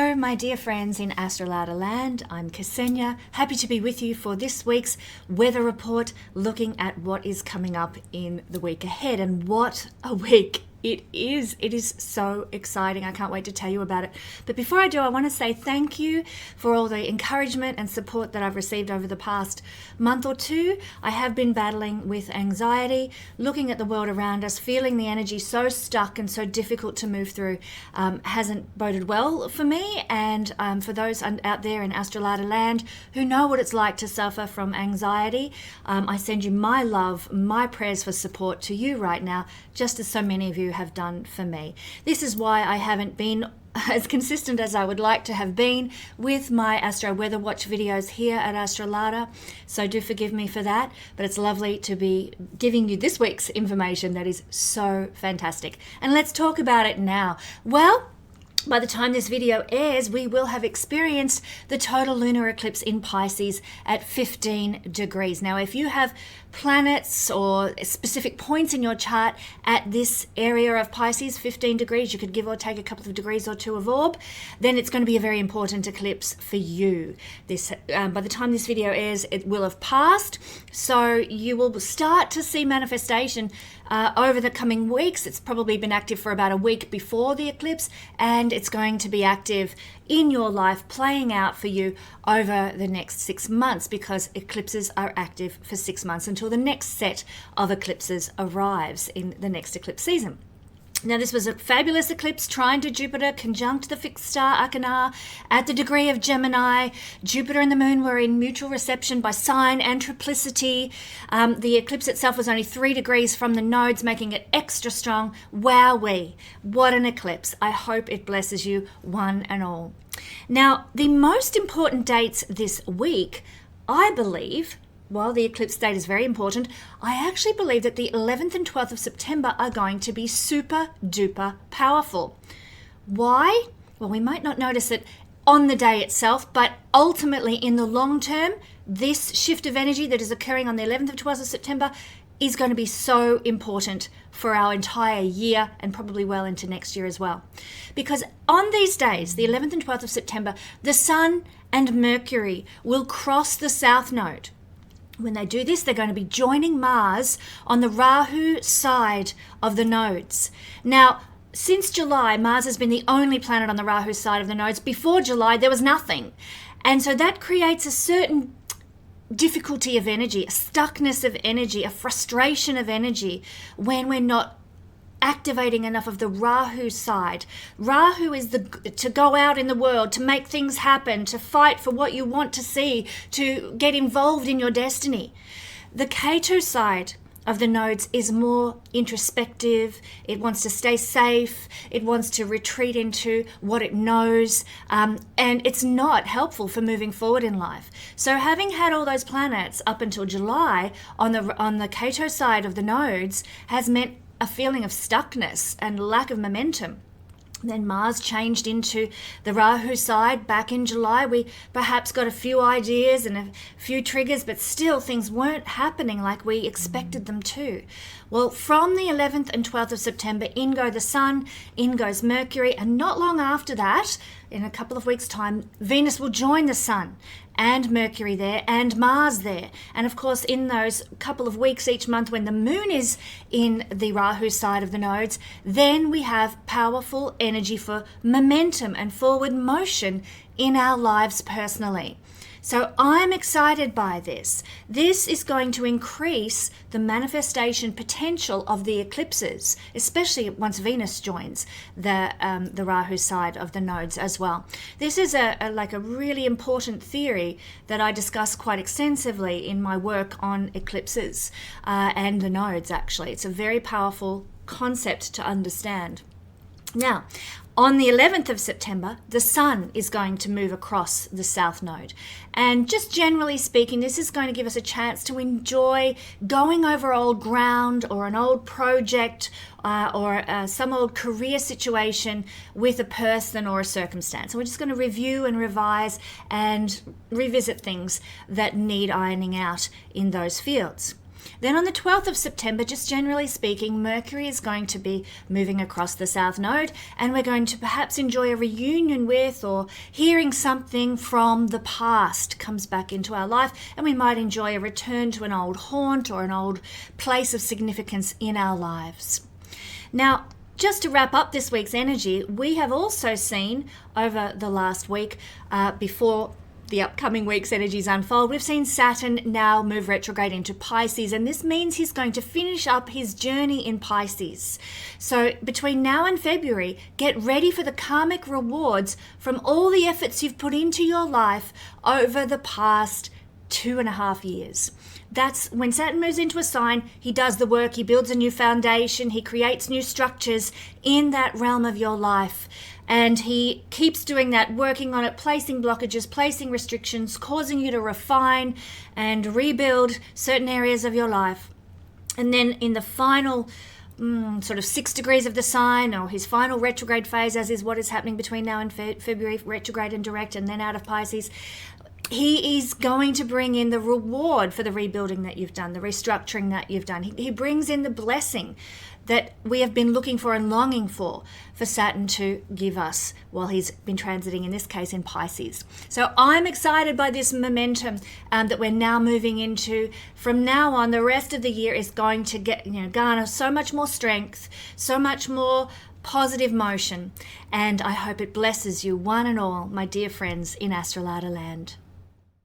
Hello, my dear friends in Astroladaland. I'm Kesenya, happy to be with you for this week's weather report, looking at what is coming up in the week ahead. And what a week it is. It is so exciting. I can't wait to tell you about it. But before I do, I want to say thank you for all the encouragement and support that I've received over the past month or two. I have been battling with anxiety, looking at the world around us, feeling the energy so stuck and so difficult to move through hasn't boded well for me. And for those out there in Astrolada land who know what it's like to suffer from anxiety, I send you my love, my prayers for support to you right now, just as so many of you have done for me. This is why I haven't been as consistent as I would like to have been with my Astro Weather Watch videos here at AstroLada, so do forgive me for that, but it's lovely to be giving you this week's information that is so fantastic. And let's talk about it now. Well, by the time this video airs, we will have experienced the total lunar eclipse in Pisces at 15 degrees. Now, if you have planets or specific points in your chart at this area of Pisces, 15 degrees, you could give or take a couple of degrees or two of orb, then it's going to be a very important eclipse for you. This, by the time this video airs, it will have passed, so you will start to see manifestation over the coming weeks. It's probably been active for about a week before the eclipse, and it's going to be active in your life, playing out for you over the next 6 months, because eclipses are active for 6 months until the next set of eclipses arrives in the next eclipse season. Now, this was a fabulous eclipse trine to Jupiter, conjunct the fixed star Akana at the degree of Gemini. Jupiter and the moon were in mutual reception by sign and triplicity. The eclipse itself was only 3 degrees from the nodes, making it extra strong. Wowee, what an eclipse. I hope it blesses you one and all. Now, the most important dates this week, I believe, while the eclipse date is very important, I actually believe that the 11th and 12th of September are going to be super duper powerful. Why? Well, we might not notice it on the day itself, but ultimately in the long term, this shift of energy that is occurring on the 11th and 12th of September is going to be so important for our entire year and probably well into next year as well. Because on these days, the 11th and 12th of September, the Sun and Mercury will cross the South Node. When they do this, they're going to be joining Mars on the Rahu side of the nodes. Now, since July, Mars has been the only planet on the Rahu side of the nodes. Before July, there was nothing. And so that creates a certain difficulty of energy, a stuckness of energy, a frustration of energy when we're not activating enough of the Rahu side. Rahu is to go out in the world, to make things happen, to fight for what you want to see, to get involved in your destiny. The Ketu side of the nodes is more introspective. It wants to stay safe. It wants to retreat into what it knows, and it's not helpful for moving forward in life. So having had all those planets up until July on the Ketu side of the nodes has meant a feeling of stuckness and lack of momentum. Then Mars changed into the Rahu side back in July. We perhaps got a few ideas and a few triggers, but still things weren't happening like we expected them to. Well, from the 11th and 12th of September, in go the Sun, in goes Mercury, and not long after that, in a couple of weeks' time, Venus will join the Sun and Mercury there and Mars there. And of course, in those couple of weeks each month when the moon is in the Rahu side of the nodes, then we have powerful energy for momentum and forward motion in our lives personally. So I'm excited by this. This is going to increase the manifestation potential of the eclipses, especially once Venus joins the Rahu side of the nodes as well. This is a really important theory that I discuss quite extensively in my work on eclipses and the nodes, actually. It's a very powerful concept to understand. Now, on the 11th of September, the Sun is going to move across the South Node. And just generally speaking, this is going to give us a chance to enjoy going over old ground or an old project or some old career situation with a person or a circumstance. So we're just going to review and revise and revisit things that need ironing out in those fields. Then on the 12th of September, just generally speaking, Mercury is going to be moving across the South Node, and we're going to perhaps enjoy a reunion with or hearing something from the past comes back into our life, and we might enjoy a return to an old haunt or an old place of significance in our lives. Now, just to wrap up this week's energy, we have also seen over the last week, before the upcoming week's energies unfold, we've seen Saturn now move retrograde into Pisces, and this means he's going to finish up his journey in Pisces. So between now and February, get ready for the karmic rewards from all the efforts you've put into your life over the past 2.5 years. That's when Saturn moves into a sign, he does the work, he builds a new foundation, he creates new structures in that realm of your life. And he keeps doing that, working on it, placing blockages, placing restrictions, causing you to refine and rebuild certain areas of your life. And then in the final sort of 6 degrees of the sign, or his final retrograde phase, as is what is happening between now and February, retrograde and direct, and then out of Pisces, he is going to bring in the reward for the rebuilding that you've done, the restructuring that you've done. He brings in the blessing that we have been looking for and longing for Saturn to give us while he's been transiting, in this case, in Pisces. So I'm excited by this momentum that we're now moving into. From now on, the rest of the year is going to garner so much more strength, so much more positive motion, and I hope it blesses you, one and all, my dear friends in AstroLada land.